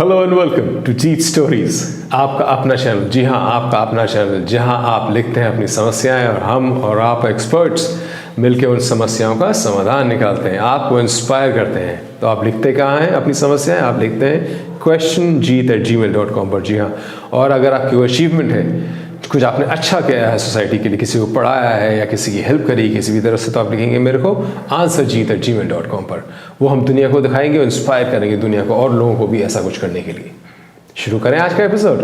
Hello and welcome to Jeet stories, आपका अपना channel. जी हाँ, आपका अपना चैनल जहाँ आप लिखते हैं अपनी समस्याएं और हम और आप एक्सपर्ट्स मिलकर उन समस्याओं का समाधान निकालते हैं, आपको इंस्पायर करते हैं। तो आप लिखते कहाँ हैं अपनी समस्याएं? आप लिखते हैं questionjeet@gmail.com पर। जी हाँ, और अगर आपकी कोई अचीवमेंट है, कुछ आपने अच्छा किया है सोसाइटी के लिए, किसी को पढ़ाया है या किसी की हेल्प करी किसी भी तरह से, तो आप लिखेंगे मेरे को answerjeet@gmail.com पर। वो हम दुनिया को दिखाएंगे और इंस्पायर करेंगे दुनिया को और लोगों को भी ऐसा कुछ करने के लिए। शुरू करें आज का एपिसोड।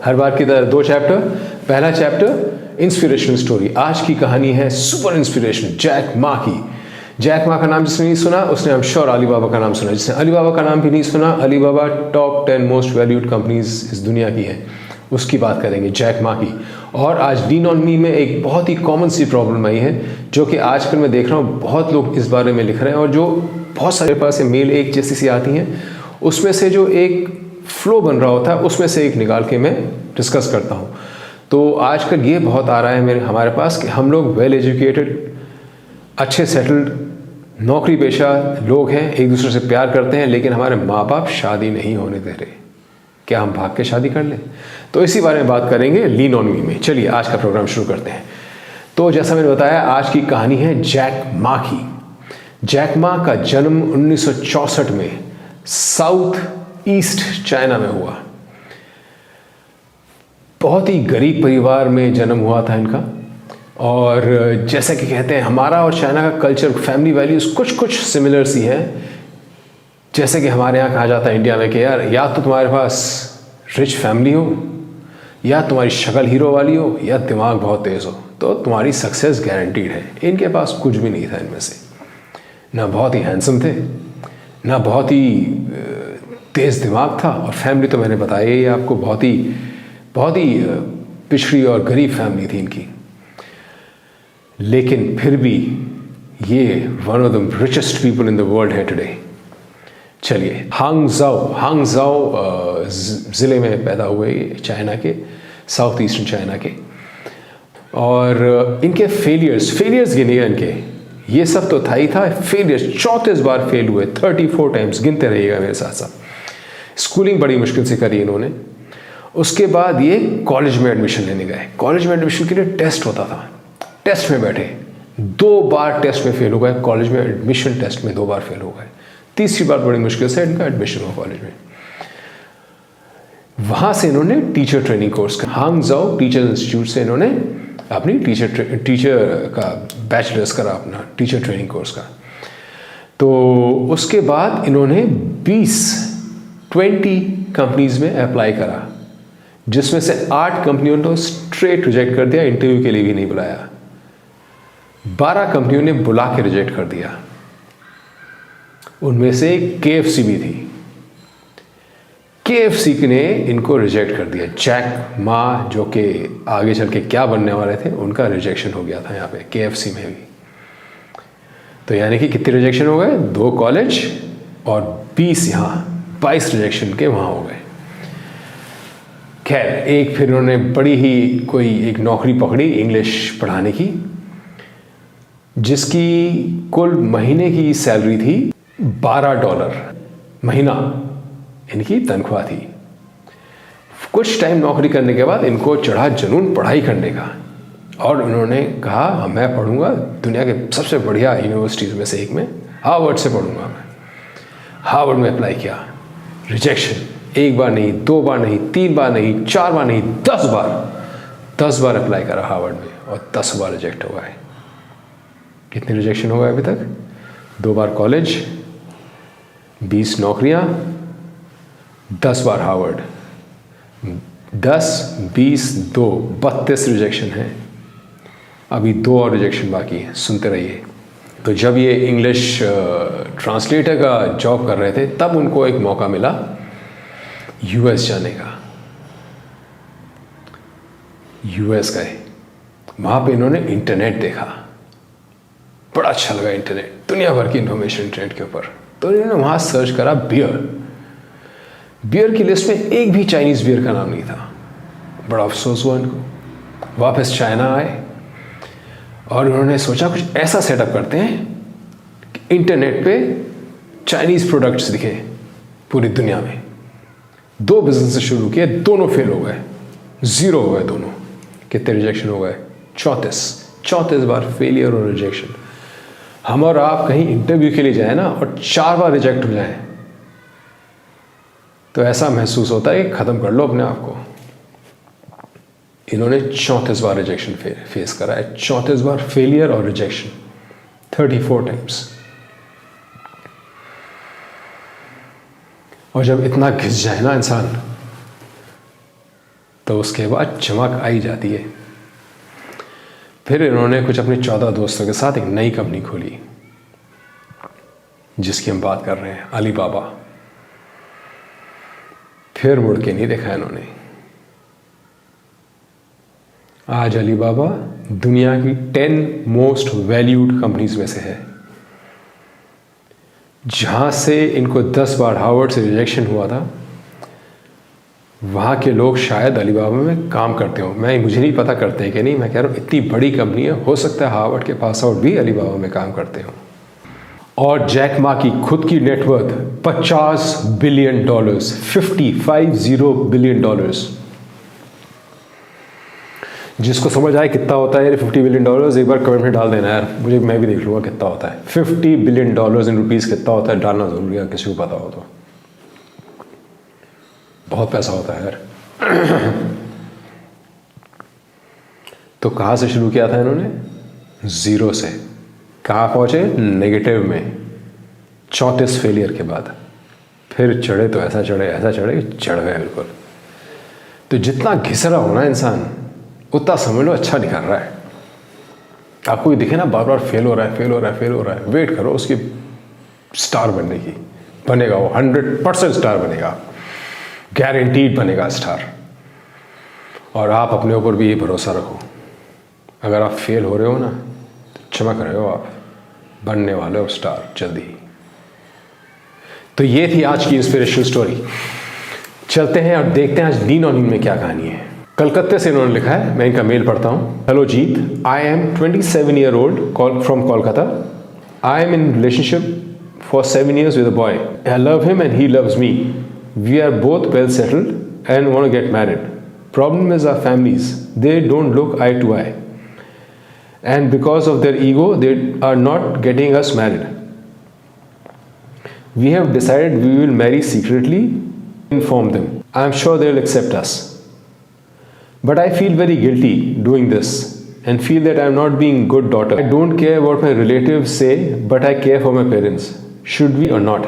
हर बार की तरह 2 चैप्टर। पहला चैप्टर इंस्पिरेशनल स्टोरी। आज की कहानी है सुपर इंस्पिरेशनल, जैक मा की। जैक मा का नाम जिसने नहीं सुना उसने आई एम श्योर अली बाबा का नाम सुना। जिसने अली बाबा का नाम भी नहीं सुना, अली बाबा टॉप 10 मोस्ट वैल्यूड कंपनीज इस दुनिया की है, उसकी बात करेंगे, जैक मा की। और आज लीन ऑन मी में एक बहुत ही कॉमन सी प्रॉब्लम आई है जो कि आजकल मैं देख रहा हूँ बहुत लोग इस बारे में लिख रहे हैं, और जो बहुत सारे पास मेल एक जैसी सी आती हैं, उसमें से जो एक फ्लो बन रहा होता है उसमें से एक निकाल के मैं डिस्कस करता हूँ। तो आजकल ये बहुत आ रहा है हमारे पास कि हम लोग वेल एजुकेटेड, अच्छे सेटल्ड, नौकरी पेशा लोग हैं, एक दूसरे से प्यार करते हैं, लेकिन हमारे माँ बाप शादी नहीं होने दे रहे। क्या हम भाग के शादी कर लें? तो इसी बारे में बात करेंगे लीन ऑन मी में। चलिए आज का प्रोग्राम शुरू करते हैं। तो जैसा मैंने बताया, आज की कहानी है जैक मा की। जैक मा का जन्म 1964 में साउथ ईस्ट चाइना में हुआ। बहुत ही गरीब परिवार में जन्म हुआ था इनका। और जैसा कि कहते हैं, हमारा और चाइना का कल्चर, फैमिली वैल्यूज़ कुछ सिमिलर सी है। जैसे कि हमारे यहाँ कहा जाता है इंडिया में कि यार, या तो तुम्हारे पास रिच फैमिली हो, या तुम्हारी शक्ल हीरो वाली हो, या दिमाग बहुत तेज़ हो, तो तुम्हारी सक्सेस गारंटीड है। इनके पास कुछ भी नहीं था इनमें से। ना बहुत ही हैंडसम थे, ना बहुत ही तेज़ दिमाग था, और फैमिली तो मैंने बताया ही आपको, बहुत ही पिछड़ी और गरीब फैमिली थी इनकी। लेकिन फिर भी ये one of the richest people in the world है टुडे। चलिए, हांगझाओ ज़िले में पैदा हुए, चाइना के, साउथ ईस्टर्न चाइना के। और इनके फेलियर्स गिने इनके, ये सब तो था ही था। फेलियर्स 34 बार फेल हुए, 34 टाइम्स, गिनते रहिएगा मेरे साथ साथ। स्कूलिंग बड़ी मुश्किल से करी इन्होंने। उसके बाद ये कॉलेज में एडमिशन लेने गए। कॉलेज में एडमिशन के लिए टेस्ट होता था, टेस्ट में बैठे, 2 बार टेस्ट में फेल हो गए। कॉलेज में एडमिशन टेस्ट में 2 बार फेल हो गए। तीसरी बार बड़ी मुश्किल से इनका एडमिशन हुआ कॉलेज में। वहाँ से इन्होंने टीचर ट्रेनिंग कोर्स का, हांगझाओ टीचर इंस्टीट्यूट से इन्होंने अपनी टीचर का बैचलर्स करा, अपना टीचर ट्रेनिंग कोर्स का। तो उसके बाद इन्होंने 20 कंपनीज में अप्लाई करा, जिसमें से 8 कंपनियों ने स्ट्रेट रिजेक्ट कर दिया, इंटरव्यू के लिए भी नहीं बुलाया। 12 कंपनियों ने बुला के रिजेक्ट कर दिया। उनमें से KFC भी थी। KFC ने इनको रिजेक्ट कर दिया। जैक मा, जो कि आगे चल के क्या बनने वाले थे, उनका रिजेक्शन हो गया था यहाँ पे KFC में भी। तो यानी कि कितने रिजेक्शन हो गए? 2 कॉलेज और 20 यहाँ, 22 रिजेक्शन के वहाँ हो गए। खैर, एक फिर उन्होंने बड़ी ही कोई एक नौकरी पकड़ी इंग्लिश पढ़ाने की, जिसकी कुल महीने की सैलरी थी $12 महीना, इनकी तनख्वाह थी। कुछ टाइम नौकरी करने के बाद इनको चढ़ा जुनून पढ़ाई करने का, और उन्होंने कहा मैं पढ़ूंगा दुनिया के सबसे बढ़िया यूनिवर्सिटीज़ में से एक में, हार्वर्ड से पढ़ूंगा मैं। हार्वर्ड में अप्लाई किया, रिजेक्शन। 1 बार नहीं, 2 बार नहीं, 3 बार नहीं, 4 बार नहीं, 10 बार अप्लाई करा हार्वर्ड में, और 10 बार रिजेक्ट हो गए। कितने रिजेक्शन हो गए अभी तक? 2 बार कॉलेज, 20 नौकरियां, 10 बार हार्वर्ड। 10, 20, 2, 32 रिजेक्शन है। अभी 2 और रिजेक्शन बाकी है, सुनते रहिए। तो जब ये इंग्लिश ट्रांसलेटर का जॉब कर रहे थे, तब उनको एक मौका मिला US जाने का। US गए, वहाँ पे इन्होंने इंटरनेट देखा, बड़ा अच्छा लगा इंटरनेट, दुनिया भर की इंफॉर्मेशन इंटरनेट के ऊपर। तो इन्होंने वहाँ सर्च करा बियर की लिस्ट में एक भी चाइनीज़ बियर का नाम नहीं था। बड़ा अफसोस हुआ इनको। वापस चाइना आए और उन्होंने सोचा कुछ ऐसा सेटअप करते हैं कि इंटरनेट पे चाइनीज़ प्रोडक्ट्स दिखें पूरी दुनिया में। 2 बिजनेस शुरू किए, दोनों फेल हो गए, 0 हो गए दोनों। कितने रिजेक्शन हो गए? 34 बार फेलियर और रिजेक्शन। हम और आप कहीं इंटरव्यू के लिए जाए ना और 4 बार रिजेक्ट हो जाए तो ऐसा महसूस होता है कि ख़त्म कर लो अपने आप को। इन्होंने 34 बार रिजेक्शन फेस करा है, 34 बार फेलियर और रिजेक्शन, 34 टाइम्स। और जब इतना घिस जाए ना इंसान तो उसके बाद चमक आई जाती है। फिर इन्होंने कुछ अपने 14 दोस्तों के साथ एक नई कंपनी खोली जिसकी हम बात कर रहे हैं, अलीबाबा। फिर मुड़ के नहीं देखा इन्होंने। आज अलीबाबा दुनिया की 10 मोस्ट वैल्यूड कंपनीज में से है। जहां से इनको 10 बार हार्वर्ड से रिजेक्शन हुआ था, वहाँ के लोग शायद अलीबाबा में काम करते हो। मुझे नहीं पता करते हैं कि नहीं, मैं कह रहा हूँ इतनी बड़ी कंपनी है, हो सकता है हार्वर्ड के पास आउट भी अलीबाबा में काम करते हो। और जैक मा की खुद की नेटवर्थ $50 बिलियन, 50 बिलियन। जिसको समझ आए कितना होता है यार 50 बिलियन डॉलर्स, एक बार कमेंट में डाल देना यार, मैं भी देख लूँगा कितना होता है। 50 बिलियन डॉलर्स इन रुपीज़ कितना होता है डालना ज़रूरी है, किसी को पता हो तो। बहुत पैसा होता है यार। तो कहाँ से शुरू किया था इन्होंने? 0 से। कहाँ पहुँचे? नेगेटिव में, 34 फेलियर के बाद। फिर चढ़े तो ऐसा चढ़े चढ़ गए बिल्कुल। तो जितना घिस रहा हो ना इंसान, उतना समझ लो अच्छा निकल रहा है। आपको दिखे ना बार बार फेल हो रहा है, वेट करो उसकी स्टार बनने की। बनेगा वो, 100% स्टार बनेगा, गारंटीड बनेगा स्टार। और आप अपने ऊपर भी ये भरोसा रखो, अगर आप फेल हो रहे हो ना तो चमक रहे हो, आप बनने वाले हो स्टार जल्दी ही। तो ये थी आज की इंस्पिरेशनल स्टोरी। चलते हैं और देखते हैं आज लीन ऑन इन में क्या कहानी है। कलकत्ते से इन्होंने लिखा है, मैं इनका मेल पढ़ता हूँ। Hello Jeet, I am 27 year old from Kolkata. I am in relationship for 7 years with a boy. I love him and he loves me. We are both well settled and want to get married. Problem is our families. They don't look eye to eye. And because of their ego, they are not getting us married. We have decided we will marry secretly, inform them. I am sure they will accept us. But I feel very guilty doing this and feel that I am not being a good daughter. I don't care what my relatives say, but I care for my parents. Should we or not?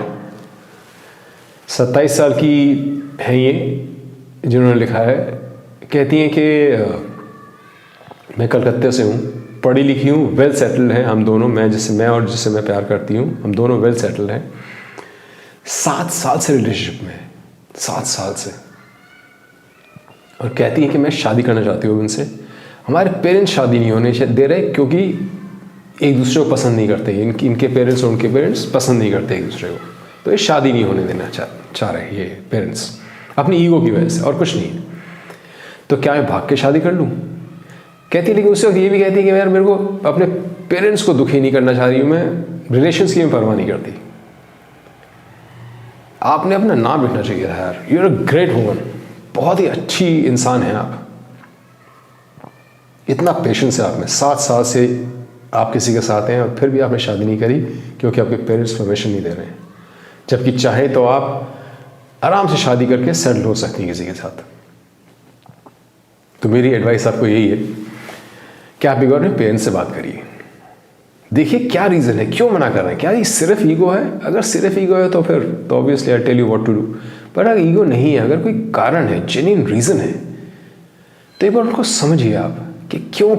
27 साल की हैं ये जिन्होंने लिखा है। कहती हैं कि मैं कलकत्ते से हूँ, पढ़ी लिखी हूँ, वेल सेटल्ड हैं हम दोनों। मैं और जिससे मैं प्यार करती हूँ, हम दोनों वेल सेटल्ड हैं। 7 साल से रिलेशनशिप में, 7 साल से। और कहती है कि मैं शादी करना चाहती हूँ इनसे। हमारे पेरेंट्स शादी नहीं होने दे रहे क्योंकि एक दूसरे को पसंद नहीं करते। इनके पेरेंट्स और उनके पेरेंट्स पसंद नहीं करते एक दूसरे को, तो ये शादी नहीं होने देना चाह रहे ये पेरेंट्स, अपनी ईगो की वजह से, और कुछ नहीं। तो क्या मैं भाग के शादी कर लूँ? कहती है, लेकिन उससे ये भी कहती है कि यार मेरे को अपने पेरेंट्स को दुखी नहीं करना चाह रही हूँ, मैं रिलेशंस की परवाह नहीं करती। आपने अपना नाम लिखना चाहिए था यार, you are a great woman, बहुत ही अच्छी इंसान हैं आप। इतना पेशेंस है आप में, 7 साल से आप किसी के साथ हैं और फिर भी आपने शादी नहीं करी क्योंकि आपके पेरेंट्स परमिशन नहीं दे रहे हैं, जबकि चाहे तो आप आराम से शादी करके सेटल हो सकती हैं किसी के साथ। तो मेरी एडवाइस आपको यही है कि आप एक बार अपने पेरेंट्स से बात करिए, देखिए क्या रीज़न है, क्यों मना कर रहे हैं। क्या ये सिर्फ ईगो है? अगर सिर्फ ईगो है तो फिर तो obviously I tell you what to do. पर अगर ईगो नहीं है, अगर कोई कारण है, जेन्युइन रीज़न है, तो एक बार उनको समझिए आप कि क्या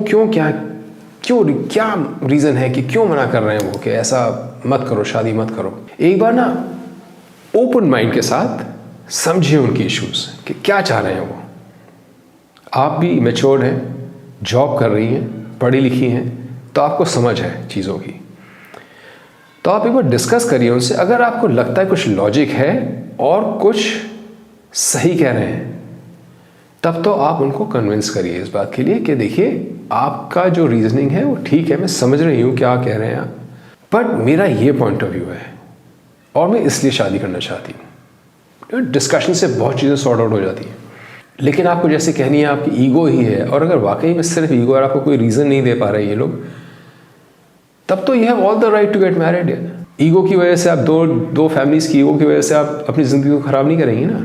रीज़न है कि क्यों मना कर रहे हैं वो, कि ऐसा मत करो, शादी मत करो। एक बार ना ओपन माइंड के साथ समझिए उनकी इश्यूज़ कि क्या चाह रहे हैं वो। आप भी मैच्योर्ड हैं, जॉब कर रही हैं, पढ़ी लिखी हैं, तो आपको समझ है चीज़ों की। तो आप एक बार डिस्कस करिए उनसे। अगर आपको लगता है कुछ लॉजिक है और कुछ सही कह रहे हैं, तब तो आप उनको कन्विंस करिए इस बात के लिए कि देखिए आपका जो रीजनिंग है वो ठीक है, मैं समझ रही हूँ क्या कह रहे हैं आप, बट मेरा ये पॉइंट ऑफ व्यू है और मैं इसलिए शादी करना चाहती हूँ। डिस्कशन से बहुत चीज़ें सॉर्ट आउट हो जाती हैं। लेकिन आपको जैसे कहनी है आपकी ईगो ही है, और अगर वाकई में सिर्फ ईगो और आपको कोई रीज़न नहीं दे पा रहे ये लोग, तब तो you have all the right to get married. Ego की वजह से आप दो फैमिलीज़ की ईगो की वजह से आप अपनी ज़िंदगी को ख़राब नहीं करेंगे ना।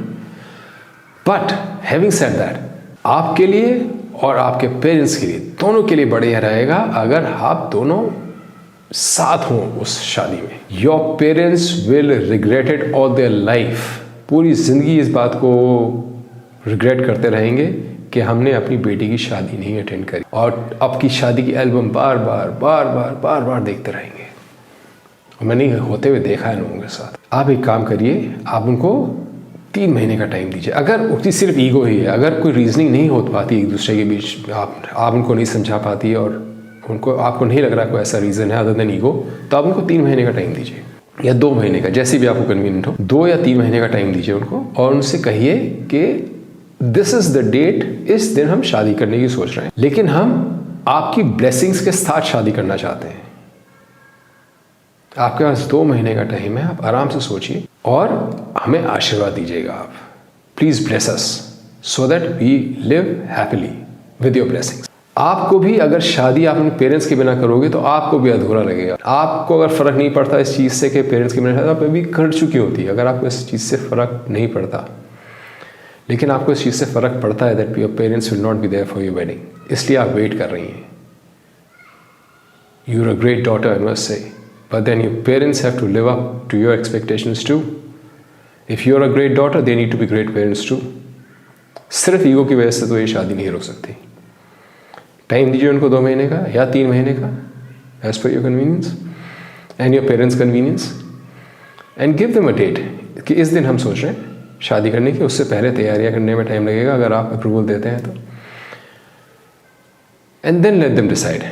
बट हैविंग सेड दैट, आपके लिए और आपके पेरेंट्स के लिए, दोनों के लिए बढ़िया रहेगा अगर आप दोनों साथ हों उस शादी में। Your parents will regret it all their life. पूरी ज़िंदगी इस बात को रिग्रेट करते रहेंगे कि हमने अपनी बेटी की शादी नहीं अटेंड करी, और अब की शादी की एल्बम बार बार देखते रहेंगे। और मैंने होते हुए देखा है लोगों के साथ। आप एक काम करिए, आप उनको 3 महीने का टाइम दीजिए। अगर उनकी सिर्फ ईगो ही है, अगर कोई रीजनिंग नहीं हो पाती एक दूसरे के बीच, आप उनको नहीं समझा पाती और आपको नहीं लग रहा कोई ऐसा रीज़न है अदर देन ईगो, तो आप उनको 3 महीने का टाइम दीजिए, या 2 महीने का, जैसे भी आपको कन्वीनियंट हो। 2 या 3 महीने का टाइम दीजिए उनको, और उनसे कहिए कि दिस इज़ द डेट, इस दिन हम शादी करने की सोच रहे हैं, लेकिन हम आपकी ब्लेसिंग्स के साथ शादी करना चाहते हैं। आपके पास 2 महीने का टाइम है, आप आराम से सोचिए और हमें आशीर्वाद दीजिएगा। आप please bless us so that we live happily with your blessings. आपको भी अगर शादी आप अपने पेरेंट्स के बिना करोगे तो आपको भी अधूरा लगेगा। आपको अगर फ़र्क नहीं पड़ता इस चीज़ से कि पेरेंट्स के बिना शादी आप अभी कर चुकी होती है, अगर आपको इस चीज़ से फ़र्क नहीं पड़ता, लेकिन आपको इस चीज़ से फ़र्क पड़ता है that your parents will not be there for your wedding, इसलिए आप वेट कर रही हैं। You are a great daughter, I must say, but then your parents have to live up to your expectations too. If you are a great daughter, they need to be great parents too. सिर्फ ego की वजह से तो ये शादी नहीं रुक सकती। टाइम दीजिए उनको 2 महीने का या 3 महीने का, as per your convenience and your parents' convenience, and give them a date कि इस दिन हम सोच रहे हैं शादी करने की। उससे पहले तैयारियां करने में टाइम लगेगा अगर आप अप्रूवल देते हैं तो। And then let them decide.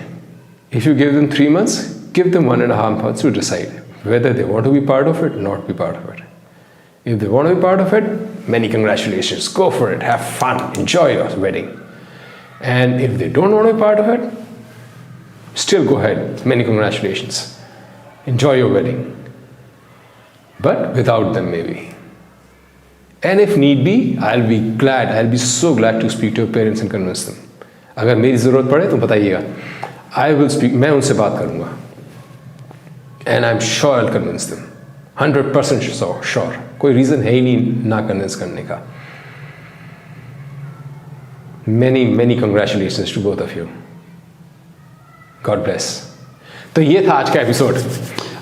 If you give them 3 months, give them 1.5 months to decide whether they want to be part of it or not be part of it. If they want to be part of it, many congratulations. Go for it. Have fun. Enjoy your wedding. And if they don't want to be part of it, still go ahead. Many congratulations. Enjoy your wedding. But without them maybe. And if need be, I'll be so glad to speak to your parents and convince them. अगर मेरी ज़रूरत पड़े तो बताइएगा. I will speak. मैं उनसे बात करूँगा. And I'm sure I'll convince them. 100% sure. कोई रीज़न है ही नहीं ना कन्विंस करने का. Many congratulations to both of you. God bless. तो ये था आज का episode.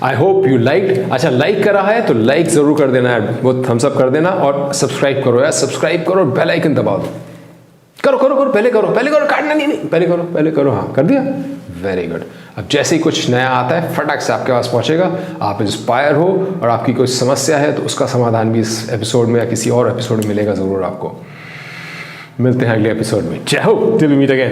I hope you like. अच्छा, लाइक करा है तो लाइक ज़रूर कर देना यार, वो थम्स अप कर देना, और सब्सक्राइब करो यार, सब्सक्राइब करो, बेल आइकन दबा दो। करो पहले करो, काटना नहीं, पहले करो। हाँ, कर दिया, वेरी गुड। अब जैसे ही कुछ नया आता है फटाक से आपके पास पहुंचेगा। आप इंस्पायर हो और आपकी कोई समस्या है तो उसका समाधान भी इस एपिसोड में या किसी और एपिसोड में मिलेगा ज़रूर आपको। मिलते हैं अगले एपिसोड में। जय हो, टिल वी मीट अगेन।